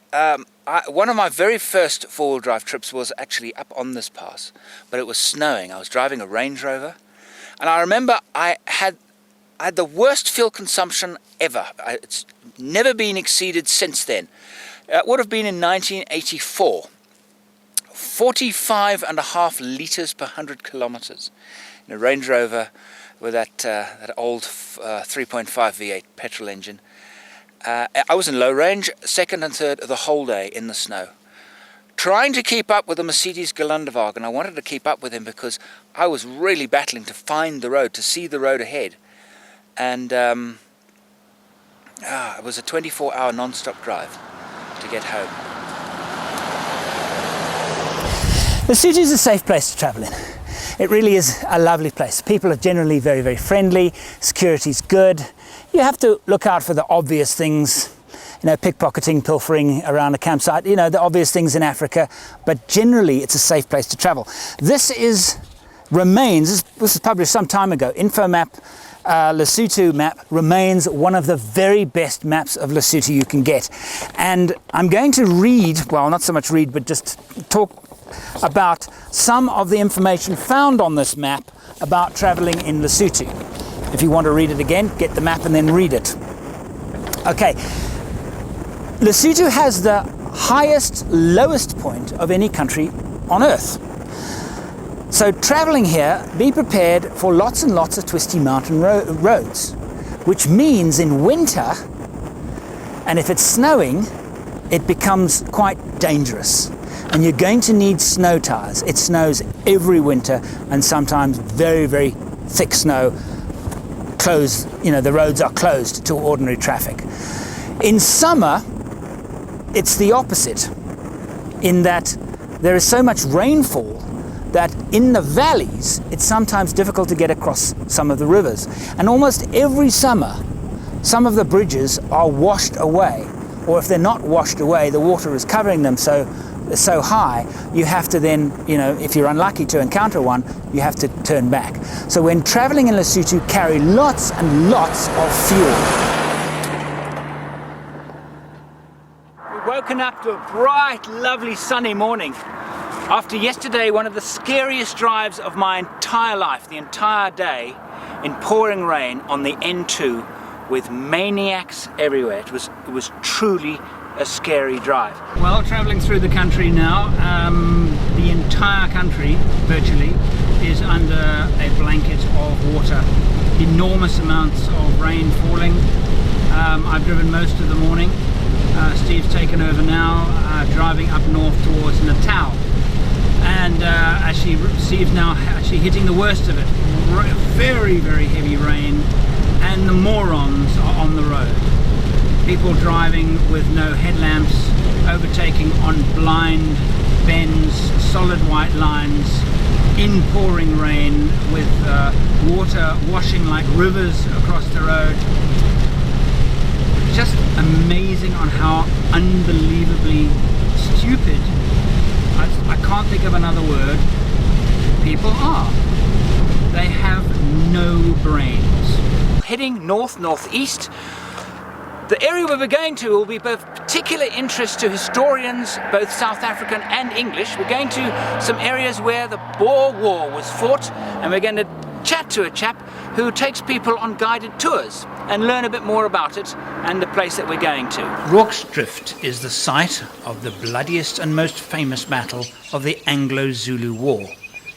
one of my very first four-wheel drive trips was actually up on this pass, but it was snowing. I was driving a Range Rover, and I remember I had the worst fuel consumption ever. It's never been exceeded since then. It would have been in 1984. 45.5 litres per 100 kilometres in a Range Rover with that old 3.5 V8 petrol engine. I was in low range, second and third the whole day in the snow, trying to keep up with the Mercedes Geländewagen. I wanted to keep up with him because I was really battling to find the road, to see the road ahead. And it was a 24-hour non-stop drive to get home. Lesotho is a safe place to travel in. It really is a lovely place. People are generally very, very friendly. Security's good. You have to look out for the obvious things, you know, pickpocketing, pilfering around a campsite, you know, the obvious things in Africa, but generally it's a safe place to travel. This was published some time ago. Infomap Lesotho map remains one of the very best maps of Lesotho you can get. And I'm going to read, well, not so much read, but just talk about some of the information found on this map about traveling in Lesotho. If you want to read it again, get the map and then read it. Okay, Lesotho has the lowest point of any country on Earth. So traveling here, be prepared for lots and lots of twisty mountain roads, which means in winter, and if it's snowing, it becomes quite dangerous. And you're going to need snow tires. It snows every winter, and sometimes very, very thick snow. The roads are closed to ordinary traffic. In summer, it's the opposite, in that there is so much rainfall that in the valleys, it's sometimes difficult to get across some of the rivers. And almost every summer, some of the bridges are washed away, or if they're not washed away, the water is covering them so high, you have to then, if you're unlucky to encounter one, you have to turn back. So when traveling in Lesotho, carry lots and lots of fuel. We've woken up to a bright, lovely, sunny morning. After yesterday, one of the scariest drives of my entire life, the entire day, in pouring rain on the N2 with maniacs everywhere. It was truly a scary drive. Well, traveling through the country now, the entire country virtually is under a blanket of water. Enormous amounts of rain falling. I've driven most of the morning. Steve's taken over now, driving up north towards Natal. And Steve's now actually hitting the worst of it. Very, very heavy rain, and the morons are on the road. People driving with no headlamps, overtaking on blind bends, solid white lines, in pouring rain, with water washing like rivers across the road. Just amazing on how unbelievably stupid, I can't think of another word, people are. They have no brains. Heading north-northeast, the area we're going to will be of particular interest to historians, both South African and English. We're going to some areas where the Boer War was fought, and we're going to chat to a chap who takes people on guided tours and learn a bit more about it and the place that we're going to. Rorke's Drift is the site of the bloodiest and most famous battle of the Anglo-Zulu War,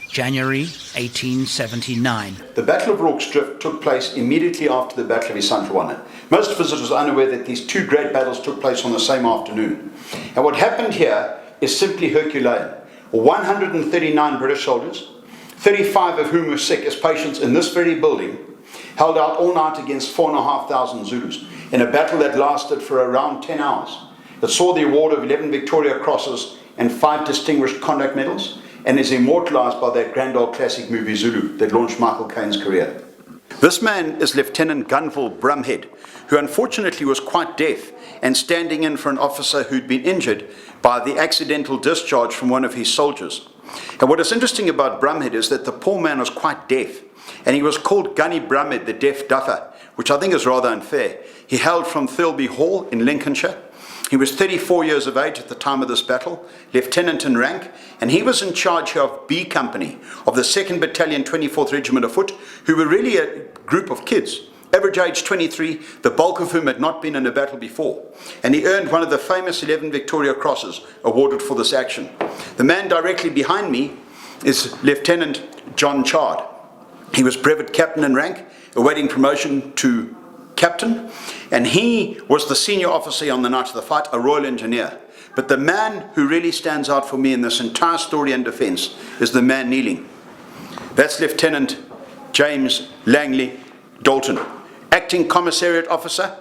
January 1879. The Battle of Rorke's Drift took place immediately after the Battle of Isandlwana. Most visitors are unaware that these two great battles took place on the same afternoon. And what happened here is simply Herculean. 139 British soldiers, 35 of whom were sick as patients in this very building, held out all night against 4,500 Zulus in a battle that lasted for around 10 hours. It saw the award of 11 Victoria Crosses and 5 Distinguished Conduct Medals, and is immortalised by that grand old classic movie Zulu that launched Michael Caine's career. This man is Lieutenant Gunville Brumhead, who unfortunately was quite deaf and standing in for an officer who'd been injured by the accidental discharge from one of his soldiers. And what is interesting about Brumhead is that the poor man was quite deaf, and he was called Gunny Brumhead, the deaf duffer, which I think is rather unfair. He hailed from Thirlby Hall in Lincolnshire. He was 34 years of age at the time of this battle, lieutenant in rank, and he was in charge of B Company of the 2nd Battalion, 24th Regiment of Foot, who were really a group of kids, average age 23, the bulk of whom had not been in a battle before. And he earned one of the famous 11 Victoria Crosses awarded for this action. The man directly behind me is Lieutenant John Chard. He was brevet captain in rank, awaiting promotion to captain, and he was the senior officer on the night of the fight, a Royal Engineer. But the man who really stands out for me in this entire story and defence is the man kneeling. That's Lieutenant James Langley Dalton, acting commissariat officer,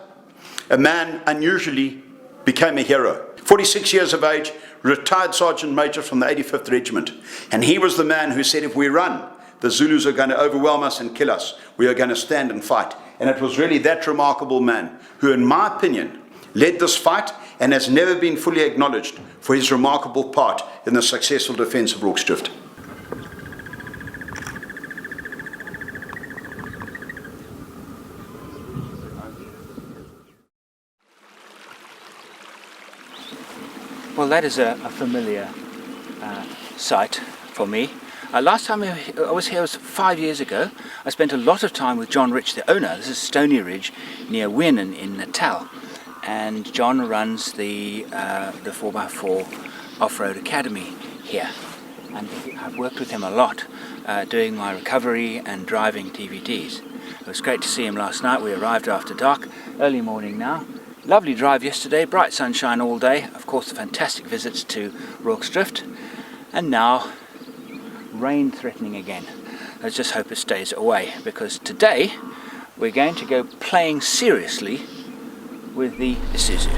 a man unusually became a hero. 46 years of age, retired Sergeant Major from the 85th Regiment, and he was the man who said, if we run, the Zulus are going to overwhelm us and kill us. We are going to stand and fight. And it was really that remarkable man who, in my opinion, led this fight and has never been fully acknowledged for his remarkable part in the successful defence of Rorke's Drift. Well, that is a familiar sight for me. Last time I was here was 5 years ago. I spent a lot of time with John Rich, the owner. This is Stony Ridge near Wynn in Natal. And John runs the 4x4 Off-Road Academy here. And I've worked with him a lot, doing my recovery and driving DVDs. It was great to see him last night. We arrived after dark, early morning now. Lovely drive yesterday, bright sunshine all day. Of course, fantastic visits to Rorke's Drift. And now, rain threatening again. Let's just hope it stays away, because today we're going to go playing seriously with the Isuzu.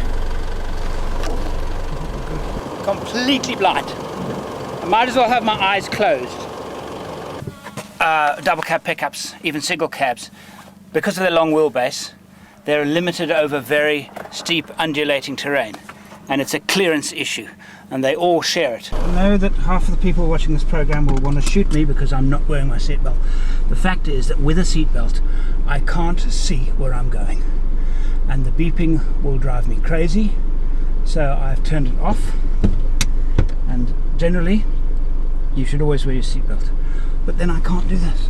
Completely blind. I might as well have my eyes closed. Double cab pickups, even single cabs, because of their long wheelbase, they're limited over very steep undulating terrain, and it's a clearance issue, and they all share it. I know that half of the people watching this program will want to shoot me because I'm not wearing my seatbelt. The fact is that with a seatbelt I can't see where I'm going, and the beeping will drive me crazy, so I've turned it off. And generally you should always wear your seatbelt, but then I can't do this,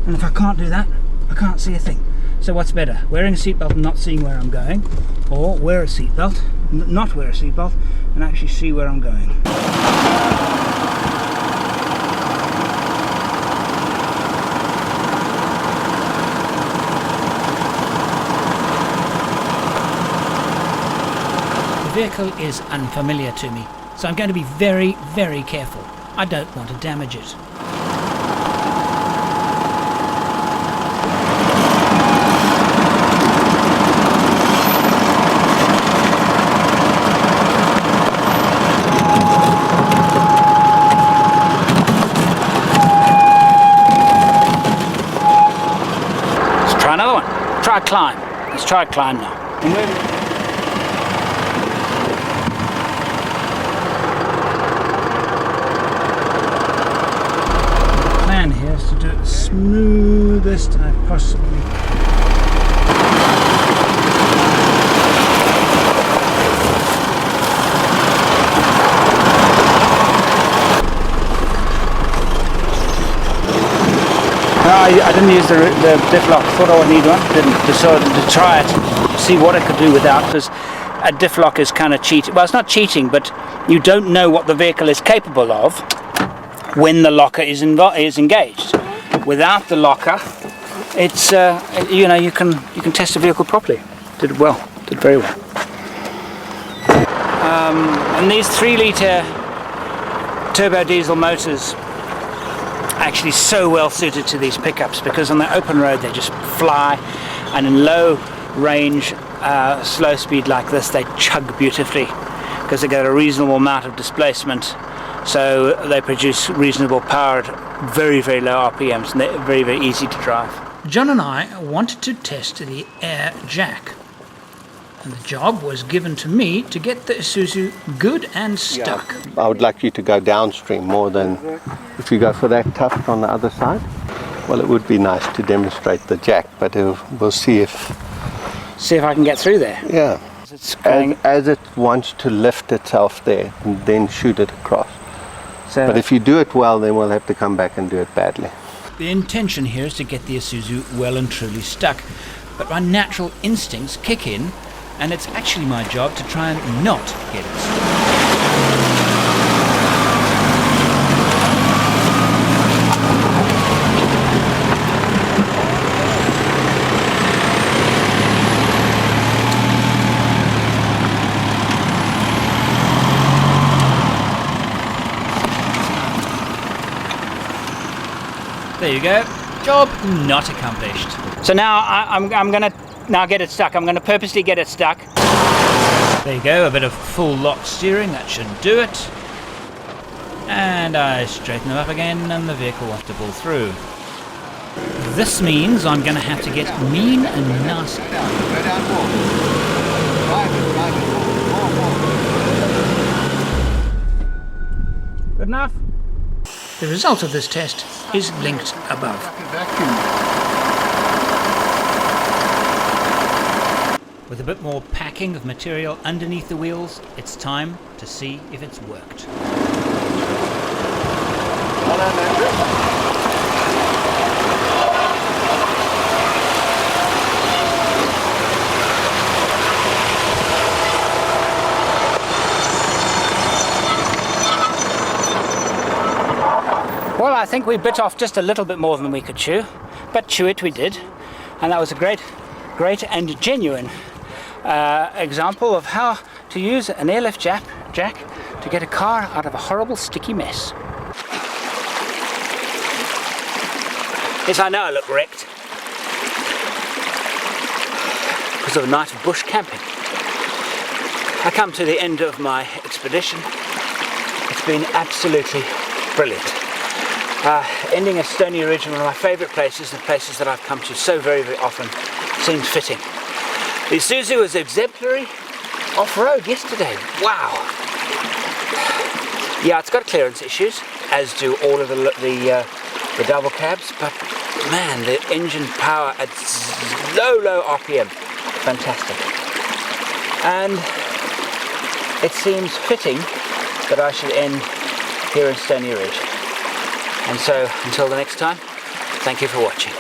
and if I can't do that I can't see a thing. So what's better, wearing a seatbelt and not seeing where I'm going, or wear a seatbelt, not wear a seatbelt, and actually see where I'm going? The vehicle is unfamiliar to me, so I'm going to be very, very careful. I don't want to damage it. Try climb. Let's try climb now. Plan here is to do it the smoothest I possibly I didn't use the diff lock. Thought I would need one. Didn't. Decided to try it, see what it could do without, because a diff lock is kind of cheating. Well, it's not cheating, but you don't know what the vehicle is capable of when the locker is engaged. Without the locker, it's you can test the vehicle properly. Did it well. Did very well. And these 3-litre turbo diesel motors actually so well suited to these pickups, because on the open road they just fly, and in low range slow speed like this they chug beautifully because they get a reasonable amount of displacement, so they produce reasonable power at very, very low RPMs, and they're very, very easy to drive. John and I wanted to test the air jack. And the job was given to me to get the Isuzu good and stuck. Yeah, I would like you to go downstream more than if you go for that tuft on the other side. Well, it would be nice to demonstrate the jack, but we'll see if... See if I can get through there. Yeah. As it wants to lift itself there and then shoot it across. So, but if you do it well, then we'll have to come back and do it badly. The intention here is to get the Isuzu well and truly stuck. But my natural instincts kick in, and it's actually my job to try and not get it stuck. There you go. Job not accomplished. So now I'm going to now get it stuck. I'm going to purposely get it stuck. There you go. A bit of full lock steering. That should do it. And I straighten them up again, and the vehicle wants to pull through. This means I'm going to have to get mean and nasty. Go down more. Drive it. Good enough? The result of this test is linked above. With a bit more packing of material underneath the wheels, it's time to see if it's worked. Well done, Andrew. Well, I think we bit off just a little bit more than we could chew, but chew it we did, and that was a great and genuine example of how to use an airlift jack to get a car out of a horrible sticky mess. Yes, I know I look wrecked because of a night of bush camping. I come to the end of my expedition. It's been absolutely brilliant. Ending at Stony Ridge, one of my favourite places, the places that I've come to so very, very often, seemed fitting. The Isuzu was exemplary off-road yesterday. Wow! Yeah, it's got clearance issues, as do all of the double cabs, but man, the engine power at low RPM, fantastic. And it seems fitting that I should end here in Stony Ridge. And so, until the next time, thank you for watching.